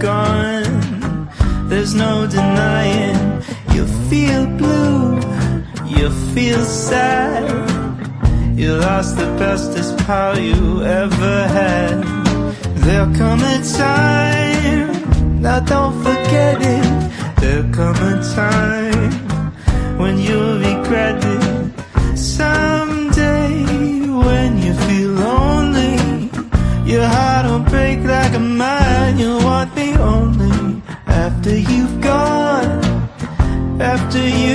gone. There's no denying. You feel blue, you feel sad. You lost the bestest pal you ever had. There'll come a time, now don't forget it. There'll come a time when you'll regret it. Someday when you feel lonely, your heart will break like a mine. You'll want me only after you've gone, after you